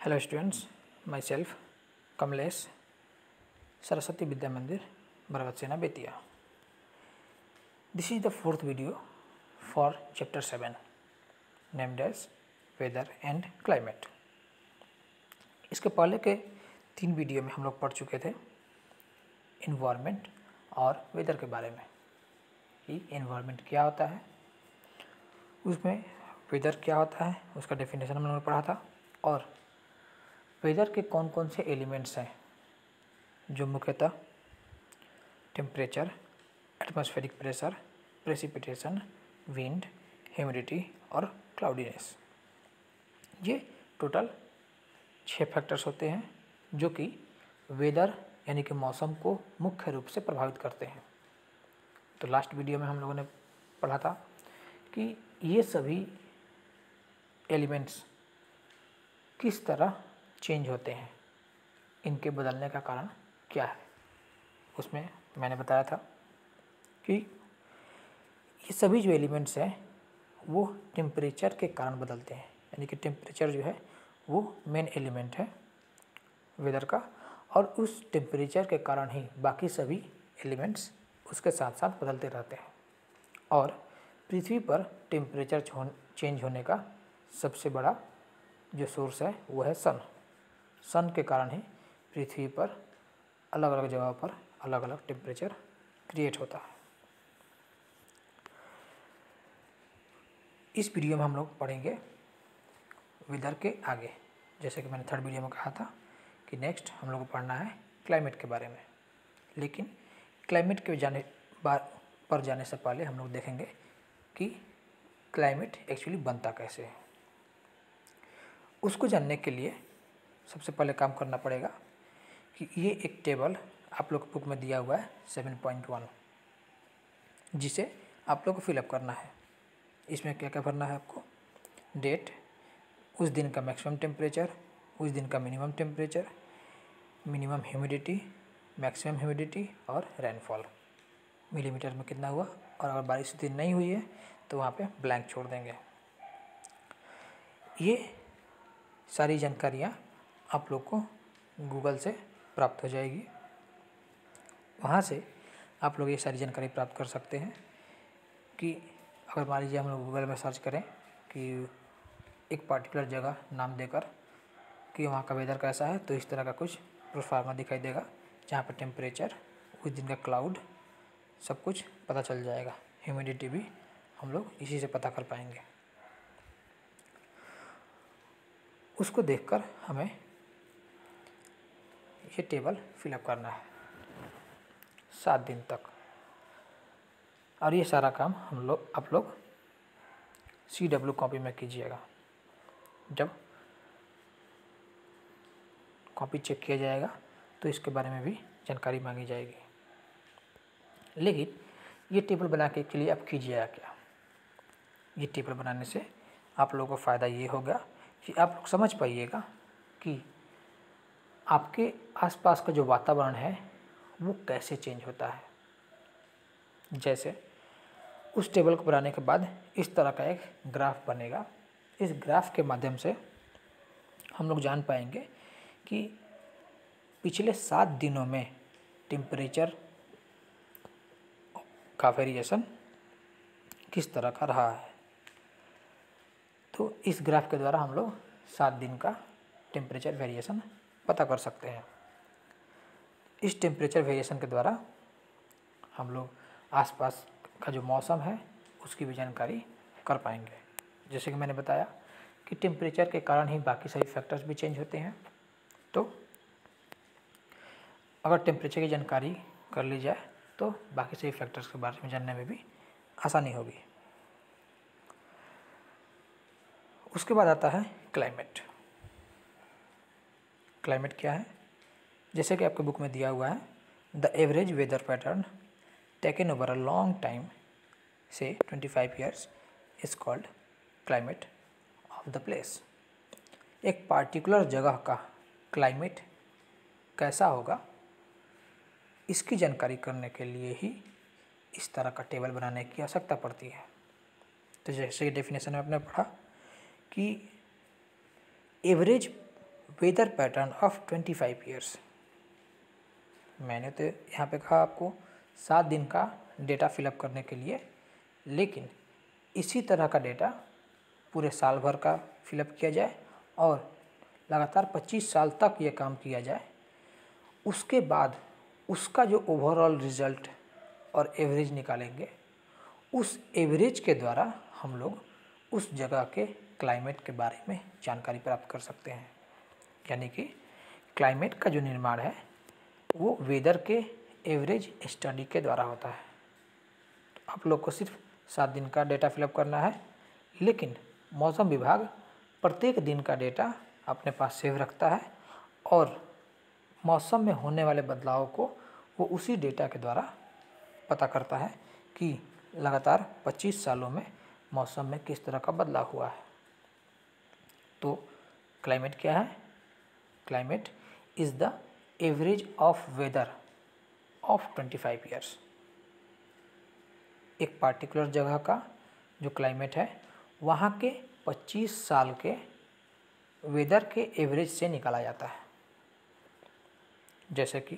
Hello students, myself Kamlesh, Saraswati Vidya Mandir, Barabatsena, Betia. This is the fourth video for chapter 7 named as Weather and Climate. इसके पहले के 3 video में हम लोग पढ़ चुके थे इन्वायरमेंट और वेदर के बारे में कि इन्वायरमेंट क्या होता है, उसमें वेदर क्या होता है, उसका डेफिनेशन हम लोगों ने पढ़ा था और वेदर के कौन कौन से एलिमेंट्स हैं जो मुख्यतः temperature, atmospheric pressure, precipitation, wind, humidity और क्लाउडीनेस, ये टोटल 6 फैक्टर्स होते हैं जो कि वेदर यानी कि मौसम को मुख्य रूप से प्रभावित करते हैं। तो लास्ट वीडियो में हम लोगों ने पढ़ा था कि ये सभी एलिमेंट्स किस तरह चेंज होते हैं, इनके बदलने का कारण क्या है। उसमें मैंने बताया था कि ये सभी जो एलिमेंट्स हैं वो टेम्परेचर के कारण बदलते हैं, यानी कि टेम्परेचर जो है वो मेन एलिमेंट है वेदर का और उस टेम्परेचर के कारण ही बाकी सभी एलिमेंट्स उसके साथ साथ बदलते रहते हैं। और पृथ्वी पर टेम्परेचर चेंज होने का सबसे बड़ा जो सोर्स है वो है सन के कारण ही पृथ्वी पर अलग अलग जगह पर अलग अलग टेम्परेचर क्रिएट होता है। इस वीडियो में हम लोग पढ़ेंगे वेदर के आगे, जैसे कि मैंने थर्ड वीडियो में कहा था कि नेक्स्ट हम लोग को पढ़ना है क्लाइमेट के बारे में। लेकिन क्लाइमेट के जाने से पहले हम लोग देखेंगे कि क्लाइमेट एक्चुअली बनता कैसे है। उसको जानने के लिए सबसे पहले काम करना पड़ेगा कि ये एक टेबल आप लोग बुक में दिया हुआ है 7.1, जिसे आप लोग को फिलअप करना है। इसमें क्या क्या भरना है आपको, डेट, उस दिन का मैक्सिमम टेम्परेचर, उस दिन का minimum temperature, minimum humidity, maximum humidity और रेनफॉल, मिलीमीटर में कितना हुआ, और अगर बारिश दिन नहीं हुई है तो वहाँ पे ब्लैंक छोड़ देंगे। ये सारी जानकारियाँ आप लोग को गूगल से प्राप्त हो जाएगी। वहाँ से आप लोग ये सारी जानकारी प्राप्त कर सकते हैं कि अगर मान लीजिए हम लोग गूगल में सर्च करें कि एक पर्टिकुलर जगह नाम देकर कि वहाँ का वेदर कैसा है, तो इस तरह का कुछ प्रोफार्मा दिखाई देगा जहाँ पर टेम्परेचर, उस दिन का क्लाउड, सब कुछ पता चल जाएगा। ह्यूमिडिटी भी हम लोग इसी से पता कर पाएंगे। उसको देखकर हमें ये टेबल फिलअप करना है 7 दिन तक, और ये सारा काम आप लोग CW कॉपी में कीजिएगा। जब कॉपी चेक किया जाएगा तो इसके बारे में भी जानकारी मांगी जाएगी। लेकिन ये टेबल बनाने के लिए आप कीजिएगा क्या, ये टेबल बनाने से आप लोगों को फ़ायदा ये होगा कि आप लोग समझ पाइएगा कि आपके आसपास का जो वातावरण है वो कैसे चेंज होता है। जैसे उस टेबल को बनाने के बाद इस तरह का एक ग्राफ बनेगा। इस ग्राफ के माध्यम से हम लोग जान पाएंगे कि पिछले 7 दिनों में टेम्परेचर का वेरिएशन किस तरह का रहा है। तो इस ग्राफ के द्वारा हम लोग 7 दिन का टेम्परेचर वेरिएशन पता कर सकते हैं। इस टेम्परेचर वेरिएशन के द्वारा हम लोग आसपास का जो मौसम है उसकी भी जानकारी कर पाएंगे। जैसे कि मैंने बताया कि टेम्परेचर के कारण ही बाकी सभी फैक्टर्स भी चेंज होते हैं। तो अगर टेम्परेचर की जानकारी कर ली जाए तो बाकी सभी फैक्टर्स के बारे में जानने में भी आसानी होगी। उसके बाद आता है क्लाइमेट। क्लाइमेट क्या है, जैसे कि आपके बुक में दिया हुआ है, the average weather pattern taken over a long time से 25 years is called climate of the place. एक पार्टिकुलर जगह का क्लाइमेट कैसा होगा इसकी जानकारी करने के लिए ही इस तरह का टेबल बनाने की आवश्यकता पड़ती है। तो जैसे कि डेफिनेशन में आपने पढ़ा कि average weather pattern of 25 years. मैंने तो यहाँ पे कहा आपको 7 दिन का डेटा फिलअप करने के लिए, लेकिन इसी तरह का डेटा पूरे साल भर का फिलअप किया जाए और लगातार 25 साल तक ये काम किया जाए। उसके बाद उसका जो ओवरऑल रिजल्ट और एवरेज निकालेंगे, उस एवरेज के द्वारा हम लोग उस जगह के क्लाइमेट के बारे में जानकारी प्राप्त कर सकते हैं। यानी कि क्लाइमेट का जो निर्माण है वो वेदर के एवरेज स्टडी के द्वारा होता है। तो आप लोग को सिर्फ 7 दिन का डेटा फिलअप करना है, लेकिन मौसम विभाग प्रत्येक दिन का डेटा अपने पास सेव रखता है और मौसम में होने वाले बदलाव को वो उसी डेटा के द्वारा पता करता है कि लगातार 25 सालों में मौसम में किस तरह का बदलाव हुआ है। तो क्लाइमेट क्या है? Climate is the average of weather of 25 years. एक पार्टिकुलर जगह का जो क्लाइमेट है वहाँ के 25 साल के वेदर के एवरेज से निकाला जाता है। जैसे कि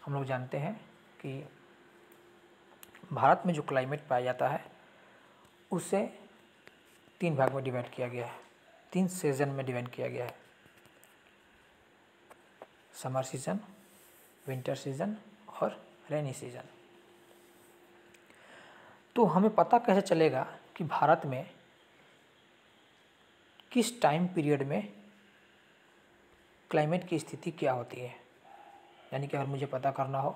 हम लोग जानते हैं कि भारत में जो क्लाइमेट पाया जाता है उसे 3 भाग में डिवाइड किया गया है, 3 सीजन में डिवाइड किया गया है। समर सीजन, विंटर सीजन और रेनी सीजन। तो हमें पता कैसे चलेगा कि भारत में किस टाइम पीरियड में क्लाइमेट की स्थिति क्या होती है? यानी कि अगर मुझे पता करना हो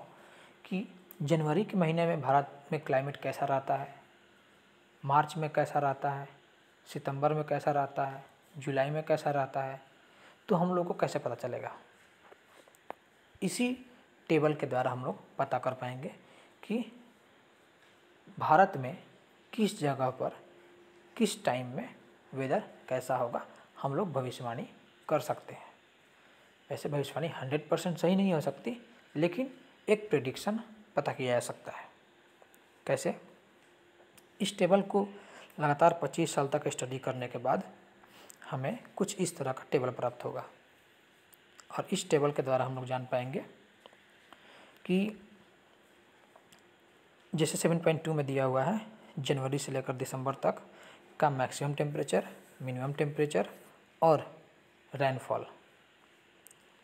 कि जनवरी के महीने में भारत में क्लाइमेट कैसा रहता है, मार्च में कैसा रहता है, सितंबर में कैसा रहता है, जुलाई में कैसा रहता है, तो हम लोग को कैसे पता चलेगा? इसी टेबल के द्वारा हम लोग पता कर पाएंगे कि भारत में किस जगह पर किस टाइम में वेदर कैसा होगा, हम लोग भविष्यवाणी कर सकते हैं। वैसे भविष्यवाणी 100% सही नहीं हो सकती, लेकिन एक प्रेडिक्शन पता किया जा सकता है। कैसे? इस टेबल को लगातार 25 साल तक स्टडी करने के बाद हमें कुछ इस तरह का टेबल प्राप्त होगा और इस टेबल के द्वारा हम लोग जान पाएंगे कि जैसे 7.2 में दिया हुआ है जनवरी से लेकर दिसंबर तक का मैक्सिमम टेम्परेचर, मिनिमम टेम्परेचर और रेनफॉल।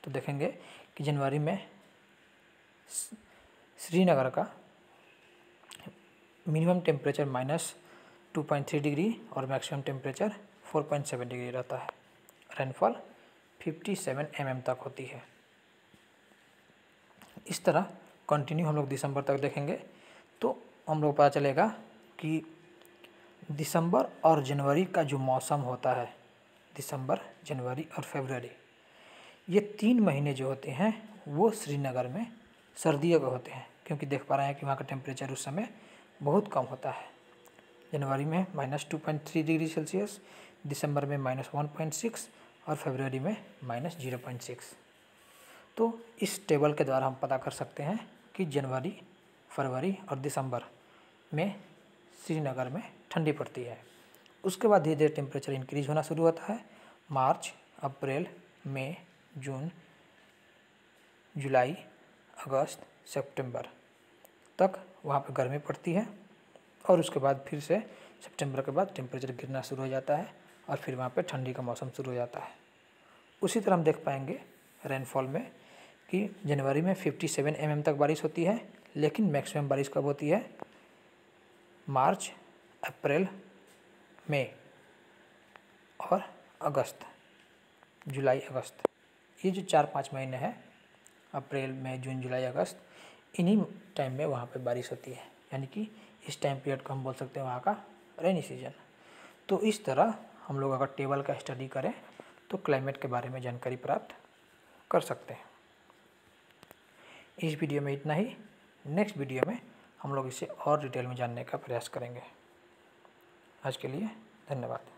तो देखेंगे कि जनवरी में श्रीनगर का मिनिमम टेम्परेचर -2.3 डिग्री और मैक्सिमम टेम्परेचर 4.7 डिग्री रहता है। रेनफॉल 57 mm तक होती है। इस तरह कंटिन्यू हम लोग दिसंबर तक देखेंगे तो हम लोग पता चलेगा कि दिसंबर और जनवरी का जो मौसम होता है, दिसंबर, जनवरी और फरवरी, ये 3 महीने जो होते हैं वो श्रीनगर में सर्दियों के होते हैं, क्योंकि देख पा रहे हैं कि वहाँ का टेम्परेचर उस समय बहुत कम होता है। जनवरी में -2.3 डिग्री सेल्सियस, दिसंबर में -1.6 और फरवरी में -0.6। तो इस टेबल के द्वारा हम पता कर सकते हैं कि जनवरी, फरवरी और दिसंबर में श्रीनगर में ठंडी पड़ती है। उसके बाद धीरे धीरे टेम्परेचर इंक्रीज होना शुरू होता है। मार्च, अप्रैल, मई, जून, जुलाई, अगस्त, सितंबर तक वहाँ पर गर्मी पड़ती है और उसके बाद फिर से सितंबर के बाद टेम्परेचर गिरना शुरू हो जाता है और फिर वहाँ पे ठंडी का मौसम शुरू हो जाता है। उसी तरह हम देख पाएंगे रेनफॉल में कि जनवरी में 57 mm तक बारिश होती है, लेकिन मैक्सिमम बारिश कब होती है? मार्च, अप्रैल, मई और अगस्त, जुलाई, अगस्त। ये जो 4-5 महीने हैं, अप्रैल, मई, जून, जुलाई, अगस्त, इन्हीं टाइम में वहाँ पे बारिश होती है। यानी कि इस टाइम पीरियड को हम बोल सकते हैं वहाँ का रेनी सीजन। तो इस तरह हम लोग अगर टेबल का स्टडी करें तो क्लाइमेट के बारे में जानकारी प्राप्त कर सकते हैं। इस वीडियो में इतना ही। नेक्स्ट वीडियो में हम लोग इसे और डिटेल में जानने का प्रयास करेंगे। आज के लिए धन्यवाद।